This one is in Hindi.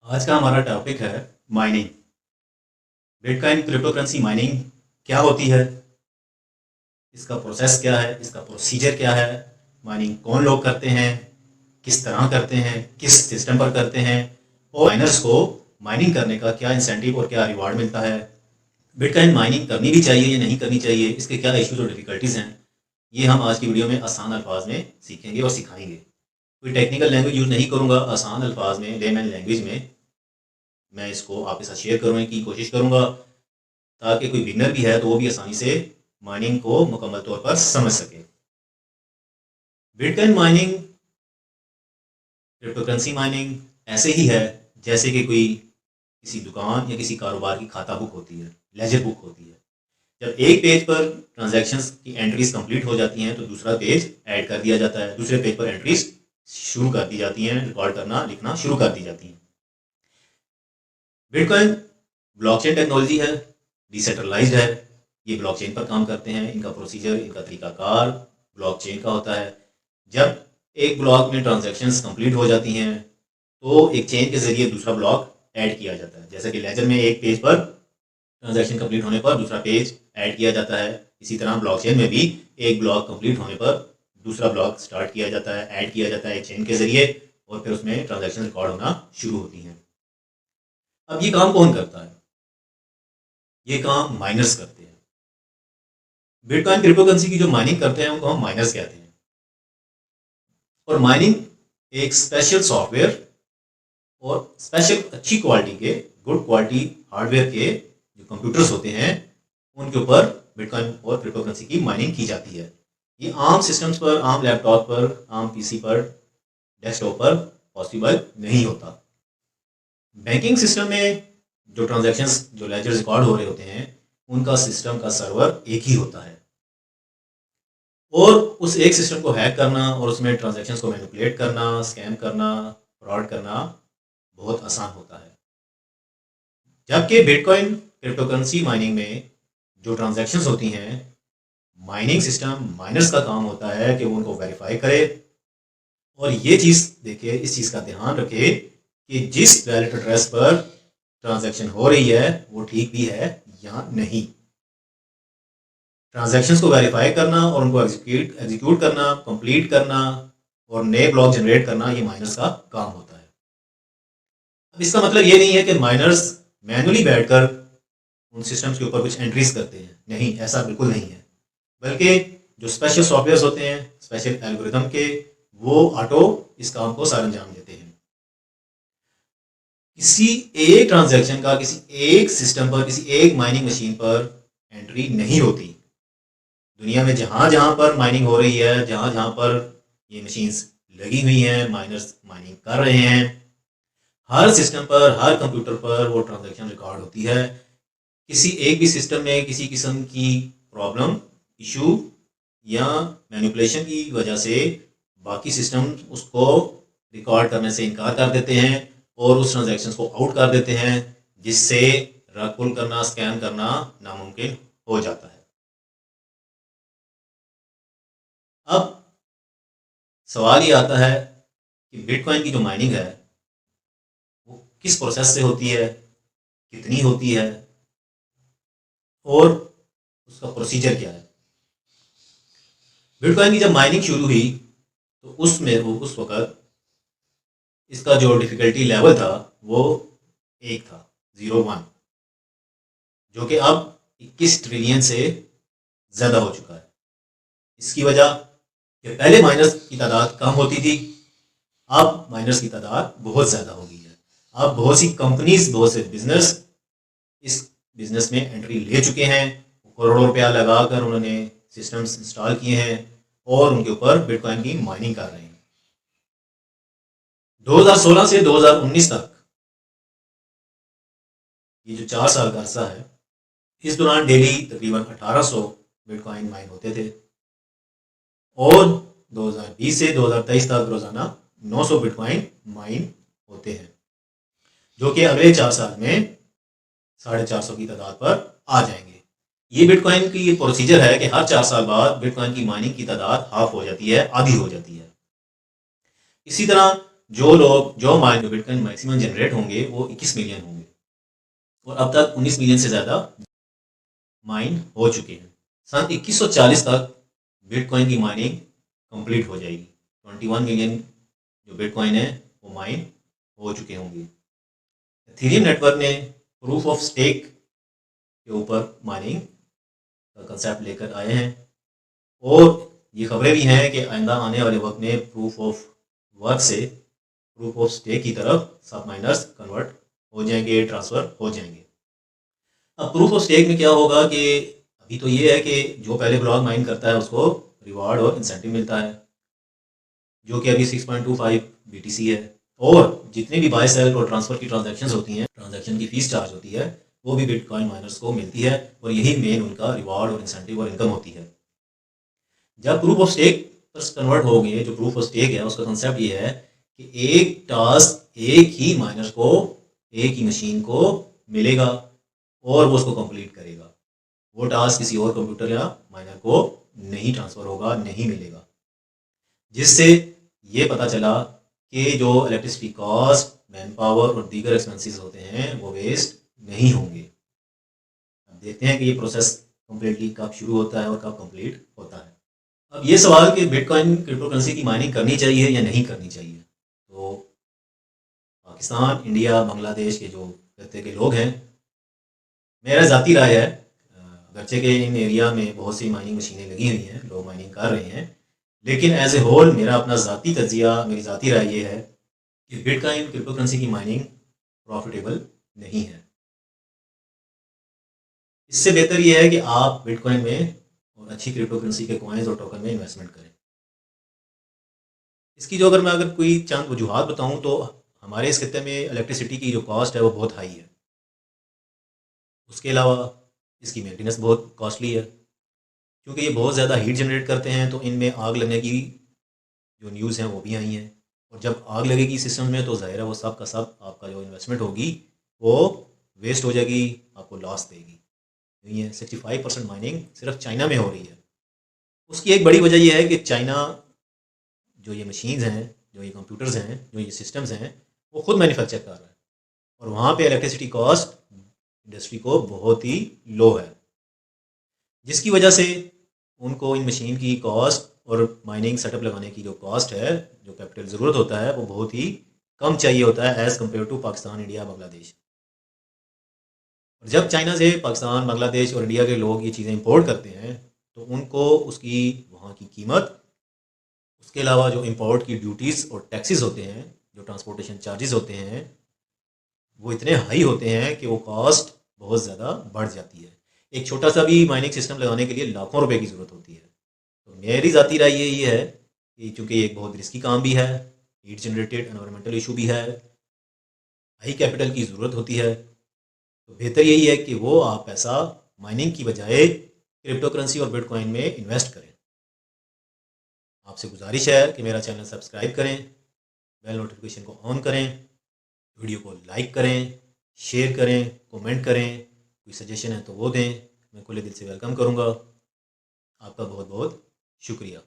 आज का हमारा टॉपिक है mining. Bitcoin crypto currency mining क्या होती है, इसका प्रोसेस क्या है, इसका प्रोसीजर क्या है, माइनिंग कौन लोग करते हैं, किस तरह करते हैं, किस सिस्टम पर करते हैं, और माइनर्स को माइनिंग करने का क्या इंसेंटिव और क्या रिवार्ड मिलता है। बिटकॉइन माइनिंग करनी भी चाहिए या नहीं करनी चाहिए, इसके क्या इश्यूज और डिफिकल्टीज हैं, ये हम आज की वीडियो में आसान अल्फाज में सीखेंगे और सिखाएंगे। कोई टेक्निकल लैंग्वेज यूज़ नहीं करूँगा, आसान अल्फाज में लेमैन लैंग्वेज में मैं इसको आपके साथ शेयर करने की कोशिश करूँगा, ताकि कोई बिगनर भी है तो वो भी आसानी से माइनिंग को मुकम्मल तौर पर समझ सके। Bitcoin mining, crypto currency mining ऐसे ही है जैसे कि कोई किसी दुकान या किसी कारोबार की खाता बुक होती है, लेजर बुक होती है। जब एक पेज पर ट्रांजैक्शंस की एंट्रीज कंप्लीट हो जाती हैं तो दूसरा पेज ऐड कर दिया जाता है, दूसरे पेज पर एंट्रीज शुरू कर दी जाती हैं, रिकॉर्ड करना लिखना शुरू कर दी जाती हैं। बिटकॉइन ब्लॉकचेन टेक्नोलॉजी है, डिसेंट्रलाइज्ड है, ये ब्लॉकचेन पर काम करते हैं। इनका प्रोसीजर, इनका तरीकाकार ब्लॉकचेन का होता है। जब एक ब्लॉक में ट्रांजैक्शंस कंप्लीट हो जाती हैं तो एक चेन के जरिए दूसरा ब्लॉक ऐड किया जाता है। जैसे कि लेजर में एक पेज पर ट्रांजैक्शन कंप्लीट होने पर दूसरा पेज ऐड किया जाता है, इसी तरह ब्लॉकचेन में भी एक ब्लॉक कंप्लीट होने पर दूसरा ब्लॉक स्टार्ट किया जाता है, ऐड किया जाता है एक चेन के जरिए, और फिर उसमें ट्रांजैक्शन रिकॉर्ड होना शुरू होती हैं। अब ये काम कौन करता है? ये काम माइनर्स करते हैं। बिटकॉइन क्रिप्टो करेंसी की जो माइनिंग करते हैं उनको हम माइनर्स कहते हैं। और माइनिंग एक स्पेशल सॉफ्टवेयर और स्पेशल अच्छी क्वालिटी के, गुड क्वालिटी हार्डवेयर के जो कंप्यूटर्स होते हैं उनके ऊपर बिटकॉइन और क्रिप्टो करेंसी की माइनिंग की जाती है। ये आम सिस्टम्स पर, आम लैपटॉप पर, आम पीसी पर, डेस्कटॉप पर पॉसिबल नहीं होता। बैंकिंग सिस्टम में जो ट्रांजैक्शंस, जो लेजर रिकॉर्ड हो रहे होते हैं, उनका सिस्टम का सर्वर एक ही होता है, और उस एक सिस्टम को हैक करना और उसमें ट्रांजैक्शंस को मैनिपुलेट करना, स्कैम करना, फ्रॉड करना बहुत आसान होता है। जबकि बिटकॉइन क्रिप्टो करेंसी माइनिंग में जो ट्रांजैक्शंस होती हैं, माइनिंग सिस्टम, माइनर्स का काम होता है कि वो उनको वेरीफाई करे और ये चीज़ देखे, इस चीज़ का ध्यान रखे कि जिस वैलेट एड्रेस पर ट्रांजैक्शन हो रही है वो ठीक भी है या नहीं। ट्रांजैक्शंस को वेरीफाई करना और उनको एग्जीक्यूट करना, कंप्लीट करना और नए ब्लॉक जनरेट करना, ये माइनर्स का काम होता है। अब इसका मतलब ये नहीं है कि माइनर्स मैनुअली बैठकर उन सिस्टम्स के ऊपर कुछ एंट्रीज करते हैं, नहीं, ऐसा बिल्कुल नहीं है। बल्कि जो स्पेशल सॉफ्टवेयर होते हैं, स्पेशल एल्गोरिथम के, वो ऑटो इस काम को सर अंजाम देते हैं। किसी एक ट्रांजैक्शन का किसी एक सिस्टम पर, किसी एक माइनिंग मशीन पर एंट्री नहीं होती। दुनिया में जहां जहां पर माइनिंग हो रही है, जहां जहां पर ये मशीन्स लगी हुई हैं, माइनर्स माइनिंग कर रहे हैं, हर सिस्टम पर, हर कंप्यूटर पर वो ट्रांजैक्शन रिकॉर्ड होती है। किसी एक भी सिस्टम में किसी किस्म की प्रॉब्लम, इशू या मैनिपुलेशन की वजह से बाकी सिस्टम उसको रिकॉर्ड करने से इनकार कर देते हैं और उस ट्रांजैक्शन को आउट कर देते हैं, जिससे रग पुल करना, स्कैन करना नामुमकिन हो जाता है। अब सवाल ये आता है कि बिटकॉइन की जो माइनिंग है वो किस प्रोसेस से होती है, कितनी होती है और उसका प्रोसीजर क्या है। बिटकॉइन की जब माइनिंग शुरू हुई तो उसमें वो उस वक्त इसका जो डिफ़िकल्टी लेवल था वो एक था, 01, जो कि अब 21 ट्रिलियन से ज़्यादा हो चुका है। इसकी वजह कि पहले माइनर्स की तादाद कम होती थी, अब माइनर्स की तादाद बहुत ज़्यादा हो गई है। अब बहुत सी कंपनीज, बहुत से बिजनेस इस बिजनेस में एंट्री ले चुके हैं, करोड़ों रुपया लगाकर उन्होंने सिस्टम्स इंस्टॉल किए हैं और उनके ऊपर बिटकॉइन की माइनिंग कर रहे हैं। 2016 से 2019 तक, ये जो 4 साल का अरसा है, इस दौरान डेली तकरीबन 1800 बिटकॉइन माइन होते थे और 2020 से 2023 तक रोजाना 900 बिटकॉइन माइन होते हैं, जो कि अगले 4 साल में 450 की तादाद पर आ जाएंगे। ये बिटकॉइन की प्रोसीजर है कि हर 4 साल बाद बिटकॉइन की माइनिंग की तादाद हाफ हो जाती है, आधी हो जाती है। इसी तरह जो बिटकॉइन मैक्सिमम जनरेट होंगे वो 21 मिलियन होंगे और अब तक 19 मिलियन से ज़्यादा माइन हो चुके हैं। सन 2140 तक बिटकॉइन की माइनिंग कंप्लीट हो जाएगी। 21 मिलियन जो बिटकॉइन है वो माइन हो चुके होंगे। इथेरियम नेटवर्क ने प्रूफ ऑफ स्टेक के ऊपर माइनिंग का कंसेप्ट लेकर आए हैं और ये खबरें भी हैं कि आइंदा आने वाले वक्त में प्रूफ ऑफ वर्क से प्रूफ ऑफ स्टेक की तरफ सब माइनर्स कन्वर्ट हो जाएंगे, ट्रांसफ़र हो जाएंगे। अब प्रूफ ऑफ स्टेक में क्या होगा कि अभी तो ये है कि जो पहले ब्लॉक माइन करता है उसको रिवार्ड और इंसेंटिव मिलता है, जो कि अभी 6.25 BTC है, और जितने भी बाय सेल और ट्रांसफ़र की ट्रांजैक्शंस होती हैं, ट्रांजैक्शन की फ़ीस चार्ज होती है, वो भी बिटकॉइन माइनर्स को मिलती है और यही मेन उनका रिवार्ड और इंसेंटिव और इनकम होती है। जब प्रूफ ऑफ स्टेक पर कन्वर्ट हो गए, जो प्रूफ ऑफ स्टेक है उसका कंसेप्ट ये है कि एक टास्क एक ही माइनर को, एक ही मशीन को मिलेगा और वो उसको कंप्लीट करेगा। वो टास्क किसी और कंप्यूटर या माइनर को नहीं ट्रांसफ़र होगा, नहीं मिलेगा, जिससे ये पता चला कि जो इलेक्ट्रिसिटी कॉस्ट, मैन पावर और दीगर एक्सपेंसेस होते हैं वो वेस्ट नहीं होंगे। अब देखते हैं कि ये प्रोसेस कम्प्लीटली कब शुरू होता है और कब कंप्लीट होता है। अब ये सवाल कि बिटकॉइन क्रिप्टो करेंसी की माइनिंग करनी चाहिए या नहीं करनी चाहिए, तो पाकिस्तान, इंडिया, बांग्लादेश के जो खत्े के लोग हैं, मेरा ज़ाती राय है, अगरचे के इन एरिया में बहुत सी माइनिंग मशीनें लगी हुई हैं, लोग माइनिंग कर रहे हैं, लेकिन एज ए होल मेरा अपना ज़ाती तजिया, मेरी ज़ाती राय ये है कि बिटकॉइन क्रिप्टो करेंसी की माइनिंग प्रॉफिटेबल नहीं है। इससे बेहतर ये है कि आप बिटकॉइन में और अच्छी क्रिप्टो करेंसी के कॉइन्स और टोकन में इन्वेस्टमेंट करें। इसकी जो अगर कोई चंद वजूहात बताऊं तो हमारे इस खत्े में इलेक्ट्रिसिटी की जो कॉस्ट है वो बहुत हाई है। उसके अलावा इसकी मेंटेनेंस बहुत कॉस्टली है, क्योंकि ये बहुत ज़्यादा हीट जनरेट करते हैं, तो इनमें आग लगने की जो न्यूज़ हैं वो भी आई हैं, और जब आग लगेगी सिस्टम में तो ज़ाहिर है वो सब का सब आपका जो इन्वेस्टमेंट होगी वो वेस्ट हो जाएगी, आपको लॉस देगी। नहीं है, 65% माइनिंग सिर्फ चाइना में हो रही है। उसकी एक बड़ी वजह यह है कि चाइना जो ये मशीन्स हैं, जो ये कंप्यूटर्स हैं, जो ये सिस्टम्स हैं, वो खुद मैन्युफैक्चर कर रहा है और वहाँ पे इलेक्ट्रिसिटी कॉस्ट इंडस्ट्री को बहुत ही लो है, जिसकी वजह से उनको इन मशीन की कॉस्ट और माइनिंग सेटअप लगाने की जो कॉस्ट है, जो कैपिटल ज़रूरत होता है, वो बहुत ही कम चाहिए होता है as compare to Pakistan, India, Bangladesh. और जब चाइना से पाकिस्तान, बांग्लादेश और इंडिया के लोग ये चीज़ें इंपोर्ट करते हैं तो उनको उसकी वहाँ की कीमत, उसके अलावा जो इंपोर्ट की ड्यूटीज़ और टैक्सेस होते हैं, जो ट्रांसपोर्टेशन चार्जेस होते हैं, वो इतने हाई होते हैं कि वो कॉस्ट बहुत ज़्यादा बढ़ जाती है। एक छोटा सा भी माइनिंग सिस्टम लगाने के लिए लाखों रुपए की ज़रूरत होती है। तो मेरी ज़ाती राय ये है कि चूँकि ये एक बहुत रिस्की काम भी है, हीट जनरेटेड एनवायरमेंटल इशू भी है, हाई कैपिटल की ज़रूरत होती है, तो बेहतर यही है कि वो आप पैसा माइनिंग की बजाय क्रिप्टो करेंसी और बिटकॉइन में इन्वेस्ट करें। आपसे गुजारिश है कि मेरा चैनल सब्सक्राइब करें, बेल नोटिफिकेशन को ऑन करें, वीडियो को लाइक करें, शेयर करें, कमेंट करें, कोई सजेशन है तो वो दें, मैं खुले दिल से वेलकम करूँगा। आपका बहुत बहुत शुक्रिया।